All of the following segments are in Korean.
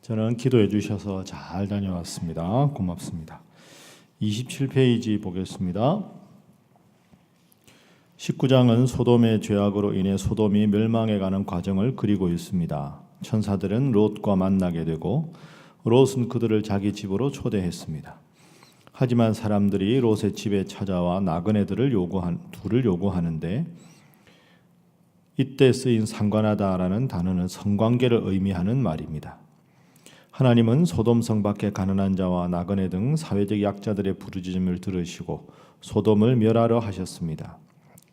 저는 기도해 주셔서 잘 다녀왔습니다. 고맙습니다. 27페이지 보겠습니다. 19장은 소돔의 죄악으로 인해 소돔이 멸망해 가는 과정을 그리고 있습니다. 천사들은 롯과 만나게 되고 롯은 그들을 자기 집으로 초대했습니다. 하지만 사람들이 롯의 집에 찾아와 나그네들을 요구하는데 이때 쓰인 상관하다라는 단어는 성관계를 의미하는 말입니다. 하나님은 소돔성 밖의 가난한 자와 나그네 등 사회적 약자들의 부르짖음을 들으시고 소돔을 멸하려 하셨습니다.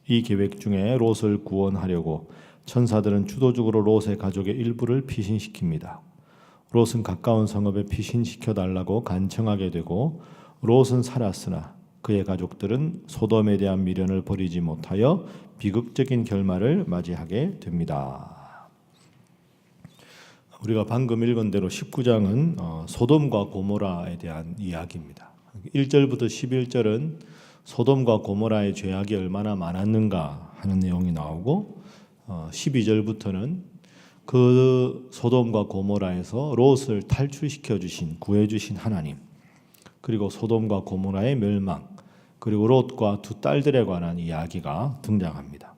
이 계획 중에 롯을 구원하려고 천사들은 주도적으로 롯의 가족의 일부를 피신시킵니다. 롯은 가까운 성읍에 피신시켜달라고 간청하게 되고 롯은 살았으나 그의 가족들은 소돔에 대한 미련을 버리지 못하여 비극적인 결말을 맞이하게 됩니다. 우리가 방금 읽은 대로 19장은 소돔과 고모라에 대한 이야기입니다. 1절부터 11절은 소돔과 고모라의 죄악이 얼마나 많았는가 하는 내용이 나오고 12절부터는 그 소돔과 고모라에서 롯을 탈출시켜 주신, 구해 주신 하나님, 그리고 소돔과 고모라의 멸망, 그리고 롯과 두 딸들에 관한 이야기가 등장합니다.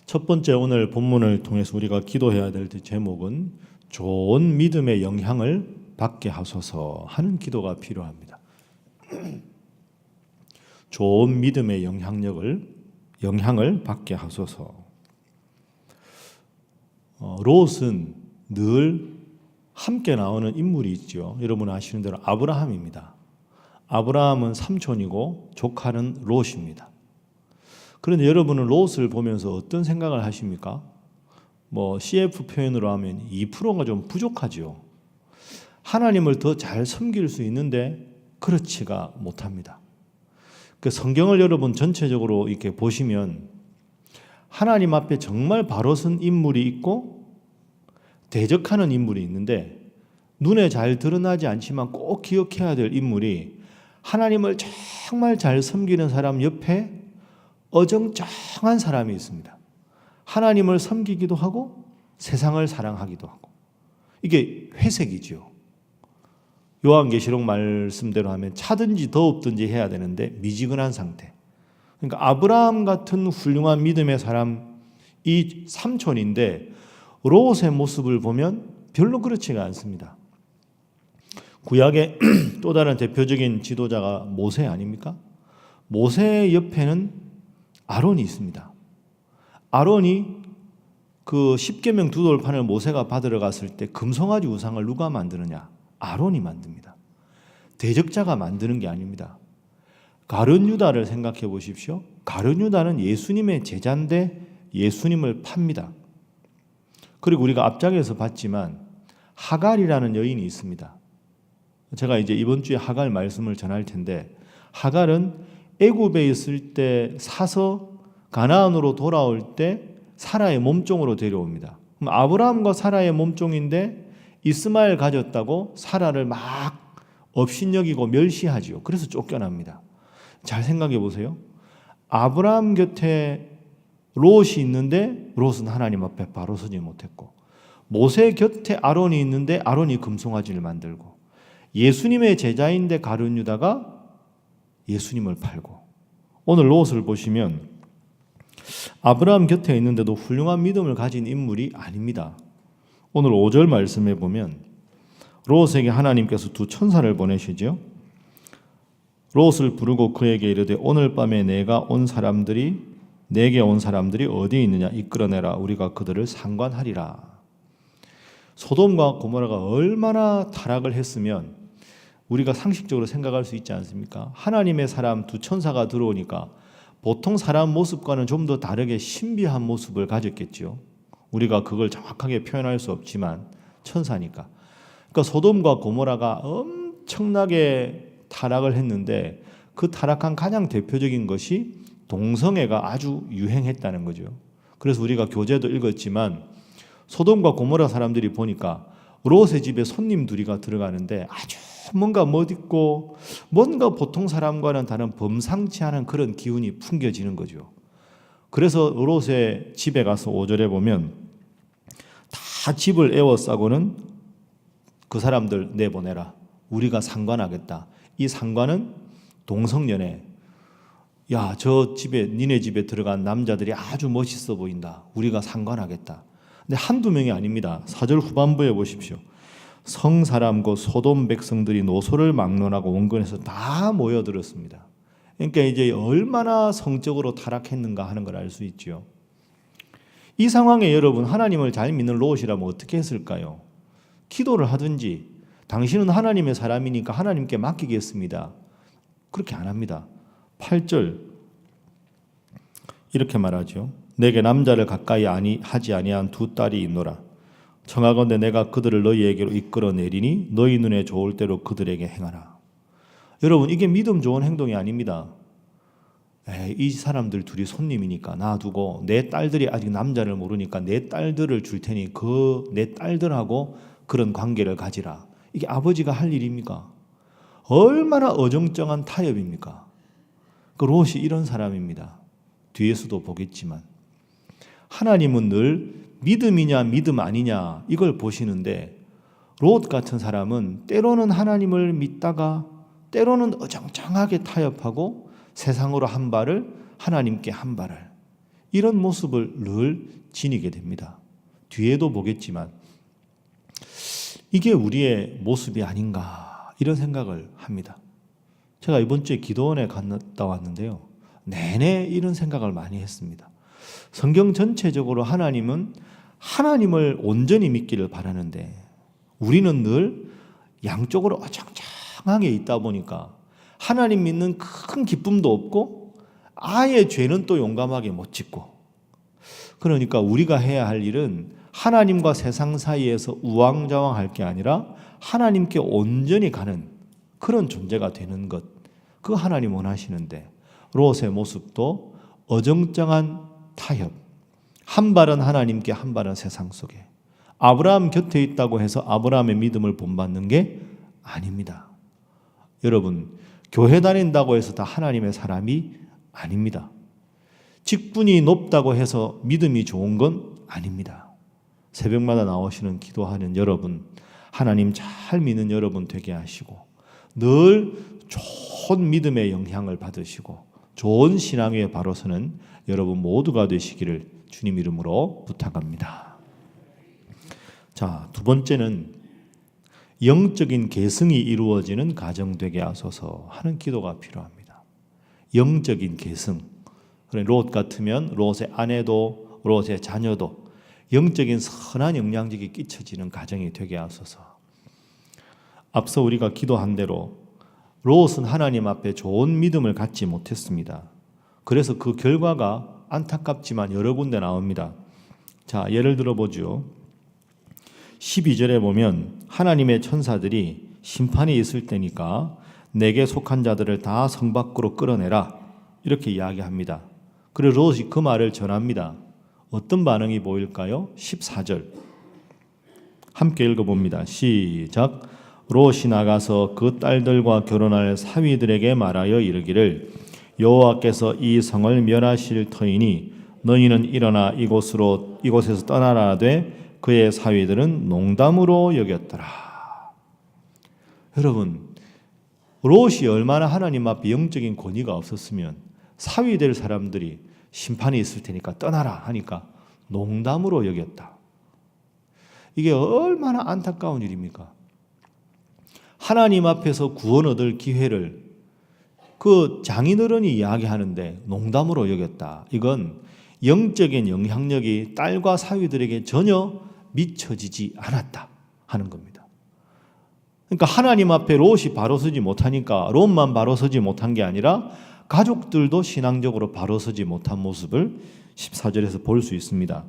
첫 번째 오늘 본문을 통해서 우리가 기도해야 될 제목은 좋은 믿음의 영향을 받게 하소서 하는 기도가 필요합니다. 좋은 믿음의 영향을 받게 하소서. 롯은 늘 함께 나오는 인물이 있죠. 여러분 아시는 대로 아브라함입니다. 아브라함은 삼촌이고 조카는 롯입니다. 그런데 여러분은 롯을 보면서 어떤 생각을 하십니까? CF 표현으로 하면 2%가 좀 부족하죠. 하나님을 더 잘 섬길 수 있는데 그렇지가 못합니다. 그 성경을 여러분 전체적으로 이렇게 보시면 하나님 앞에 정말 바로 선 인물이 있고 대적하는 인물이 있는데 눈에 잘 드러나지 않지만 꼭 기억해야 될 인물이 하나님을 정말 잘 섬기는 사람 옆에 어정쩡한 사람이 있습니다. 하나님을 섬기기도 하고 세상을 사랑하기도 하고. 이게 회색이죠. 요한계시록 말씀대로 하면 차든지 더웁든지 해야 되는데 미지근한 상태. 그러니까 아브라함 같은 훌륭한 믿음의 사람이 삼촌인데 롯의 모습을 보면 별로 그렇지가 않습니다. 구약의 또 다른 대표적인 지도자가 모세 아닙니까? 모세 옆에는 아론이 있습니다. 아론이 그 십계명 두 돌판을 모세가 받으러 갔을 때 금송아지 우상을 누가 만드느냐? 아론이 만듭니다. 대적자가 만드는 게 아닙니다. 가룟 유다를 생각해 보십시오. 가룟 유다는 예수님의 제자인데 예수님을 팝니다. 그리고 우리가 앞장에서 봤지만 하갈이라는 여인이 있습니다. 제가 이제 이번 주에 하갈 말씀을 전할 텐데 하갈은 애굽에 있을 때 사서 가나안으로 돌아올 때 사라의 몸종으로 데려옵니다. 그럼 아브라함과 사라의 몸종인데 이스마엘 가졌다고 사라를 막 업신여기고 멸시하지요. 그래서 쫓겨납니다. 잘 생각해 보세요. 아브라함 곁에 롯이 있는데 롯은 하나님 앞에 바로 서지 못했고 모세 곁에 아론이 있는데 아론이 금송아지를 만들고 예수님의 제자인데 가룟 유다가 예수님을 팔고 오늘 롯을 보시면 아브라함 곁에 있는데도 훌륭한 믿음을 가진 인물이 아닙니다. 오늘 5절 말씀에 보면 롯에게 하나님께서 두 천사를 보내시죠. 롯을 부르고 그에게 이르되 오늘 밤에 내게 온 사람들이 어디에 있느냐 이끌어내라 우리가 그들을 상관하리라. 소돔과 고모라가 얼마나 타락을 했으면 우리가 상식적으로 생각할 수 있지 않습니까? 하나님의 사람 두 천사가 들어오니까 보통 사람 모습과는 좀 더 다르게 신비한 모습을 가졌겠죠. 우리가 그걸 정확하게 표현할 수 없지만 천사니까. 그러니까 소돔과 고모라가 엄청나게 타락을 했는데 그 타락한 가장 대표적인 것이 동성애가 아주 유행했다는 거죠. 그래서 우리가 교재도 읽었지만 소돔과 고모라 사람들이 보니까 롯의 집에 손님 둘이가 들어가는데 아주 뭔가 멋있고 뭔가 보통 사람과는 다른 범상치 않은 그런 기운이 풍겨지는 거죠. 그래서 롯의 집에 가서 5절에 보면 다 집을 에워싸고는 그 사람들 내보내라. 우리가 상관하겠다. 이 상관은 동성연애. 야, 저 집에 니네 집에 들어간 남자들이 아주 멋있어 보인다. 우리가 상관하겠다. 근데 한두 명이 아닙니다. 4절 후반부에 보십시오. 성사람 곧 소돔 백성들이 노소를 막론하고 원근에서 다 모여들었습니다. 그러니까 이제 얼마나 성적으로 타락했는가 하는 걸 알 수 있죠. 이 상황에 여러분 하나님을 잘 믿는 롯이라면 어떻게 했을까요? 기도를 하든지 당신은 하나님의 사람이니까 하나님께 맡기겠습니다. 그렇게 안 합니다. 8절 이렇게 말하죠. 내게 남자를 가까이 하지 아니한 두 딸이 있노라. 청하건대 내가 그들을 너희에게로 이끌어내리니 너희 눈에 좋을 대로 그들에게 행하라. 여러분 이게 믿음 좋은 행동이 아닙니다. 이 사람들 둘이 손님이니까 놔두고 내 딸들이 아직 남자를 모르니까 내 딸들을 줄 테니 그 내 딸들하고 그런 관계를 가지라. 이게 아버지가 할 일입니까? 얼마나 어정쩡한 타협입니까? 그 롯이 이런 사람입니다. 뒤에서도 보겠지만 하나님은 늘 믿음이냐 믿음 아니냐 이걸 보시는데 롯 같은 사람은 때로는 하나님을 믿다가 때로는 어정쩡하게 타협하고 세상으로 한 발을 하나님께 한 발을 이런 모습을 늘 지니게 됩니다. 뒤에도 보겠지만 이게 우리의 모습이 아닌가 이런 생각을 합니다. 제가 이번 주에 기도원에 갔다 왔는데요. 내내 이런 생각을 많이 했습니다. 성경 전체적으로 하나님은 하나님을 온전히 믿기를 바라는데 우리는 늘 양쪽으로 어정쩡하게 있다 보니까 하나님 믿는 큰 기쁨도 없고 아예 죄는 또 용감하게 못 짓고 그러니까 우리가 해야 할 일은 하나님과 세상 사이에서 우왕좌왕할 게 아니라 하나님께 온전히 가는 그런 존재가 되는 것 그 하나님 원하시는데 롯의 모습도 어정쩡한 타협 한 발은 하나님께 한 발은 세상 속에 아브라함 곁에 있다고 해서 아브라함의 믿음을 본받는 게 아닙니다. 여러분 교회 다닌다고 해서 다 하나님의 사람이 아닙니다. 직분이 높다고 해서 믿음이 좋은 건 아닙니다. 새벽마다 나오시는 기도하는 여러분 하나님 잘 믿는 여러분 되게 하시고 늘 좋은 믿음의 영향을 받으시고 좋은 신앙 위에 바로 서는 여러분 모두가 되시기를 주님 이름으로 부탁합니다. 자, 두 번째는 영적인 계승이 이루어지는 가정 되게 하소서 하는 기도가 필요합니다. 영적인 계승. 롯 같으면 롯의 아내도 롯의 자녀도 영적인 선한 영향력이 끼쳐지는 가정이 되게 하소서. 앞서 우리가 기도한 대로 롯은 하나님 앞에 좋은 믿음을 갖지 못했습니다. 그래서 그 결과가 안타깝지만 여러 군데 나옵니다. 자, 예를 들어보죠. 12절에 보면 하나님의 천사들이 심판이 있을 때니까 내게 속한 자들을 다 성 밖으로 끌어내라 이렇게 이야기합니다. 그리고 롯이 그 말을 전합니다. 어떤 반응이 보일까요? 14절 함께 읽어봅니다. 시작. 롯이 나가서 그 딸들과 결혼할 사위들에게 말하여 이르기를 여호와께서 이 성을 멸하실 터이니 너희는 일어나 이곳에서 떠나라 하되 그의 사위들은 농담으로 여겼더라. 여러분 롯이 얼마나 하나님 앞에 영적인 권위가 없었으면 사위될 사람들이 심판이 있을 테니까 떠나라 하니까 농담으로 여겼다. 이게 얼마나 안타까운 일입니까? 하나님 앞에서 구원 얻을 기회를 그 장인어른이 이야기하는데 농담으로 여겼다. 이건 영적인 영향력이 딸과 사위들에게 전혀 미쳐지지 않았다 하는 겁니다. 그러니까 하나님 앞에 롯이 바로 서지 못하니까 롯만 바로 서지 못한 게 아니라 가족들도 신앙적으로 바로 서지 못한 모습을 14절에서 볼 수 있습니다.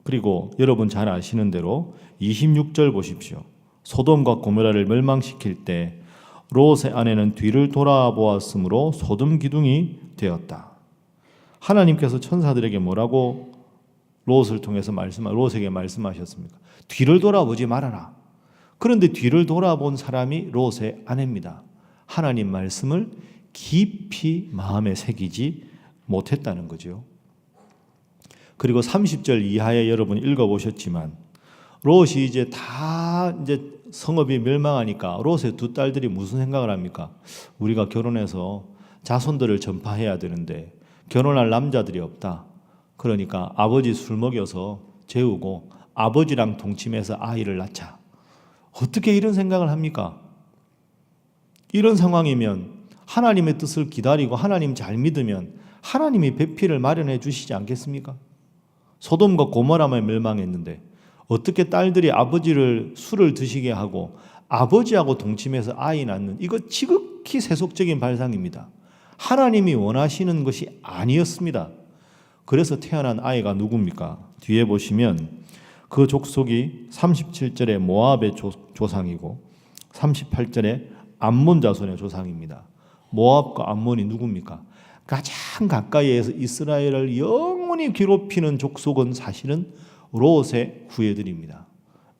그리고 여러분 잘 아시는 대로 26절 보십시오. 소돔과 고모라를 멸망시킬 때 롯의 아내는 뒤를 돌아보았으므로 소돔 기둥이 되었다. 하나님께서 천사들에게 뭐라고 롯을 통해서 롯에게 말씀하셨습니까? 뒤를 돌아보지 말아라. 그런데 뒤를 돌아본 사람이 롯의 아내입니다. 하나님 말씀을 깊이 마음에 새기지 못했다는 거죠. 그리고 30절 이하에 여러분 읽어보셨지만 롯이 이제 성읍이 멸망하니까 롯의 두 딸들이 무슨 생각을 합니까? 우리가 결혼해서 자손들을 전파해야 되는데 결혼할 남자들이 없다. 그러니까 아버지 술 먹여서 재우고 아버지랑 동침해서 아이를 낳자. 어떻게 이런 생각을 합니까? 이런 상황이면 하나님의 뜻을 기다리고 하나님 잘 믿으면 하나님이 배필을 마련해 주시지 않겠습니까? 소돔과 고모라만 멸망했는데 어떻게 딸들이 아버지를 술을 드시게 하고 아버지하고 동침해서 아이 낳는, 이거 지극히 세속적인 발상입니다. 하나님이 원하시는 것이 아니었습니다. 그래서 태어난 아이가 누굽니까? 뒤에 보시면 그 족속이 37절에 모압의 조상이고 38절에 암몬 자손의 조상입니다. 모압과 암몬이 누굽니까? 가장 가까이에서 이스라엘을 영원히 괴롭히는 족속은 사실은 롯의 후예들입니다.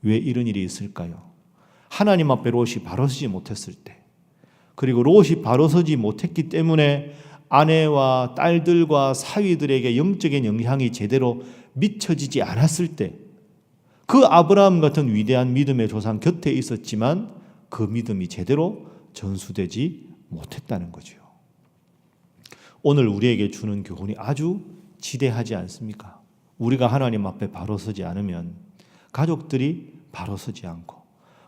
왜 이런 일이 있을까요? 하나님 앞에 롯이 바로 서지 못했을 때, 그리고 롯이 바로 서지 못했기 때문에 아내와 딸들과 사위들에게 영적인 영향이 제대로 미쳐지지 않았을 때, 그 아브라함 같은 위대한 믿음의 조상 곁에 있었지만 그 믿음이 제대로 전수되지 못했다는 거죠. 오늘 우리에게 주는 교훈이 아주 지대하지 않습니까? 우리가 하나님 앞에 바로 서지 않으면 가족들이 바로 서지 않고,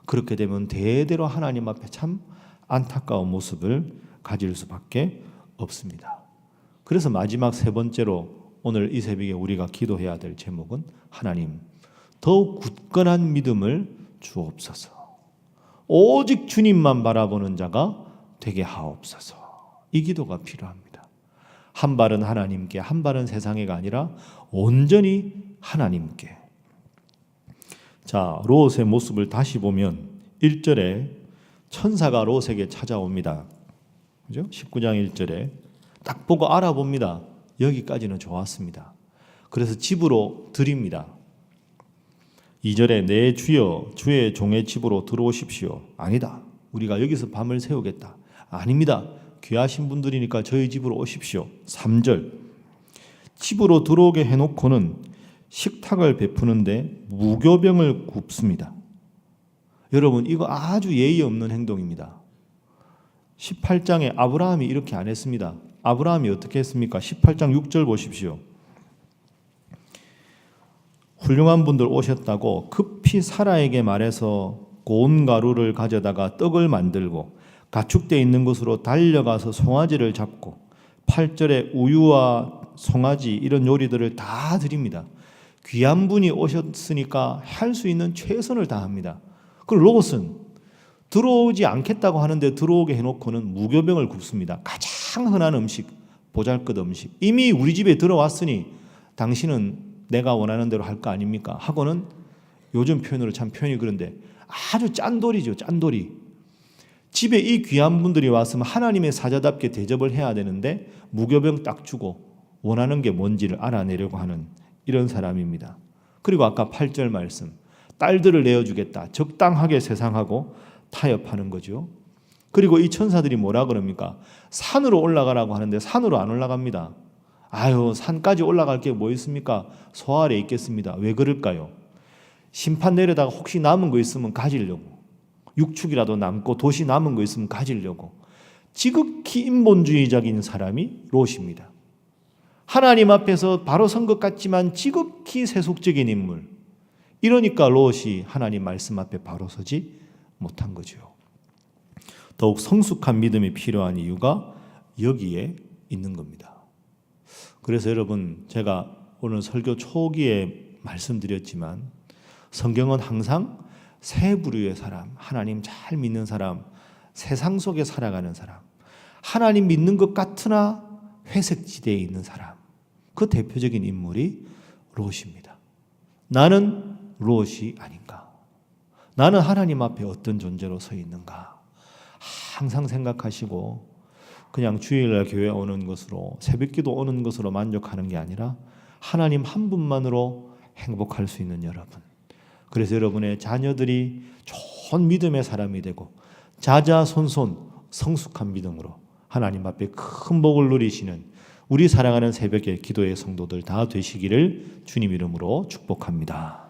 그렇게 되면 대대로 하나님 앞에 참 안타까운 모습을 가질 수밖에 없습니다. 그래서 마지막 세 번째로 오늘 이 새벽에 우리가 기도해야 될 제목은 하나님, 더욱 굳건한 믿음을 주옵소서. 오직 주님만 바라보는 자가 되게 하옵소서. 이 기도가 필요합니다. 한 발은 하나님께, 한 발은 세상에가 아니라 온전히 하나님께. 자, 롯의 모습을 다시 보면 1절에 천사가 롯에게 찾아옵니다. 그죠? 19장 1절에 딱 보고 알아봅니다. 여기까지는 좋았습니다. 그래서 집으로 드립니다. 2절에 내 주여 주의 종의 집으로 들어오십시오. 아니다. 우리가 여기서 밤을 새우겠다. 아닙니다. 귀하신 분들이니까 저희 집으로 오십시오. 3절 집으로 들어오게 해놓고는 식탁을 베푸는데 무교병을 굽습니다. 여러분, 이거 아주 예의 없는 행동입니다. 18장에 아브라함이 이렇게 안 했습니다. 아브라함이 어떻게 했습니까? 18장 6절 보십시오. 훌륭한 분들 오셨다고 급히 사라에게 말해서 고운 가루를 가져다가 떡을 만들고 가축대 있는 곳으로 달려가서 송아지를 잡고 8절에 우유와 송아지 이런 요리들을 다 드립니다. 귀한 분이 오셨으니까 할 수 있는 최선을 다합니다. 그리고 롯은 들어오지 않겠다고 하는데 들어오게 해놓고는 무교병을 굽습니다. 가장 흔한 음식, 보잘것 음식. 이미 우리 집에 들어왔으니 당신은 내가 원하는 대로 할 거 아닙니까? 하고는 요즘 표현으로 참 표현이 그런데 아주 짠돌이죠. 짠돌이. 집에 이 귀한 분들이 왔으면 하나님의 사자답게 대접을 해야 되는데 무교병 딱 주고 원하는 게 뭔지를 알아내려고 하는 이런 사람입니다. 그리고 아까 8절 말씀, 딸들을 내어주겠다. 적당하게 세상하고 타협하는 거죠. 그리고 이 천사들이 뭐라 그럽니까? 산으로 올라가라고 하는데 산으로 안 올라갑니다. 아유, 산까지 올라갈 게 뭐 있습니까? 소 아래 있겠습니다. 왜 그럴까요? 심판 내려다가 혹시 남은 거 있으면 가지려고, 육축이라도 남고 도시 남은 거 있으면 가지려고. 지극히 인본주의적인 사람이 롯입니다. 하나님 앞에서 바로 선 것 같지만 지극히 세속적인 인물. 이러니까 롯이 하나님 말씀 앞에 바로 서지 못한 거죠. 더욱 성숙한 믿음이 필요한 이유가 여기에 있는 겁니다. 그래서 여러분, 제가 오늘 설교 초기에 말씀드렸지만 성경은 항상 세 부류의 사람, 하나님 잘 믿는 사람, 세상 속에 살아가는 사람, 하나님 믿는 것 같으나 회색 지대에 있는 사람, 그 대표적인 인물이 롯입니다. 나는 롯이 아닌가? 나는 하나님 앞에 어떤 존재로 서 있는가? 항상 생각하시고 그냥 주일날 교회 오는 것으로, 새벽기도 오는 것으로 만족하는 게 아니라 하나님 한 분만으로 행복할 수 있는 여러분. 그래서 여러분의 자녀들이 좋은 믿음의 사람이 되고 자자손손 성숙한 믿음으로 하나님 앞에 큰 복을 누리시는 우리 사랑하는 새벽의 기도의 성도들 다 되시기를 주님 이름으로 축복합니다.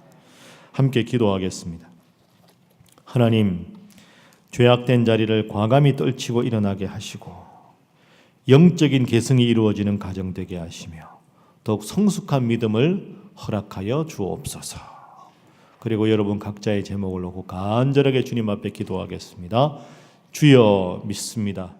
함께 기도하겠습니다. 하나님, 죄악된 자리를 과감히 떨치고 일어나게 하시고 영적인 계승이 이루어지는 가정 되게 하시며 더욱 성숙한 믿음을 허락하여 주옵소서. 그리고 여러분 각자의 제목을 놓고 간절하게 주님 앞에 기도하겠습니다. 주여 믿습니다.